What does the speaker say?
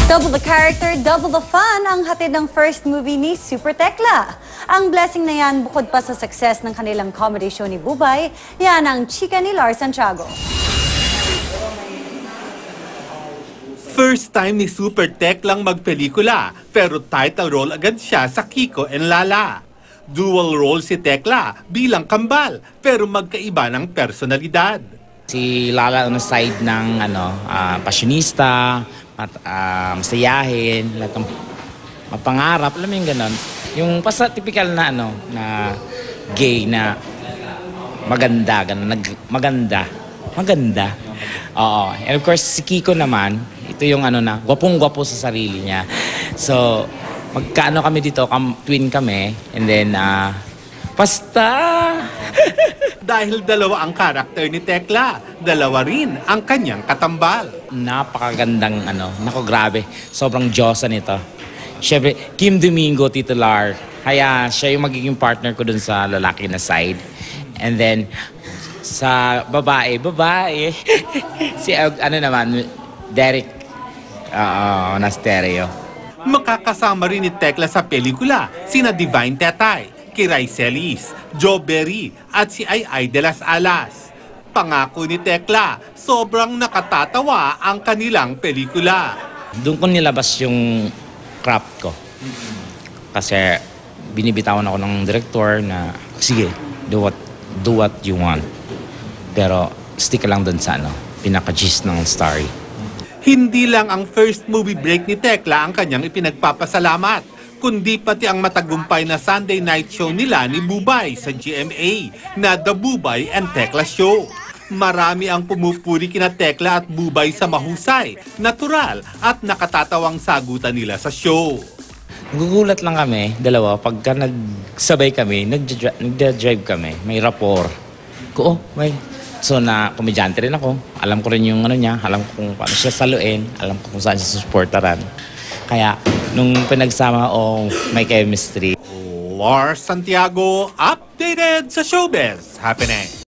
Double the character, double the fun ang hatid ng first movie ni Super Tekla. Ang blessing na yan, bukod pa sa success ng kanilang comedy show ni Bubay, yan ang chika ni Lars Santiago. First time ni Super Teklang magpelikula, pero title role agad siya sa Kiko and Lala. Dual role si Tekla bilang kambal, pero magkaiba ng personalidad. Si Lala on the side ng pasyonista, masayahin, lahat ng mapangarap, alam mo yung ganon. Yung typical na na gay na maganda, ganon, maganda. Oo. And of course, si Kiko naman, ito yung na, gwapong-gwapo sa sarili niya. So, magkaano kami dito, twin kami, and then, basta! Dahil dalawa ang karakter ni Tekla, dalawa rin ang kanyang katambal. Napakagandang nako grabe, sobrang Diyosa nito. Siyempre, Kim Domingo titular, kaya siya yung magiging partner ko dun sa lalaki na side. And then, sa babae, si naman, Derek, na stereo. Makakasama rin ni Tekla sa pelikula, sina Divine Tetay, Kiray Celis, Joe Berry at si Ay de las Alas. Pangako ni Tekla, sobrang nakatatawa ang kanilang pelikula. Doon ko nilabas yung craft ko. Kasi binibitawan ako ng director na, sige, do what you want. Pero stick lang doon sa pinaka-gist ng story. Hindi lang ang first movie break ni Tekla ang kanyang ipinagpapasalamat, kundi pati ang matagumpay na Sunday night show nila ni Bubay sa GMA na The Bubay and Tekla Show. Marami ang pumupuri kina Tekla at Bubay sa mahusay, natural at nakatatawang sagutan nila sa show. Gugulat lang kami, dalawa, pagka nagsabay kami, nagda-drive kami, may rapport. So na komedyante rin ako, alam ko rin yung niya, alam ko kung paano siya saluin, alam ko kung saan siya susuportaran. Kaya nung pinagsama may chemistry. Lars Santiago, updated sa showbiz happening.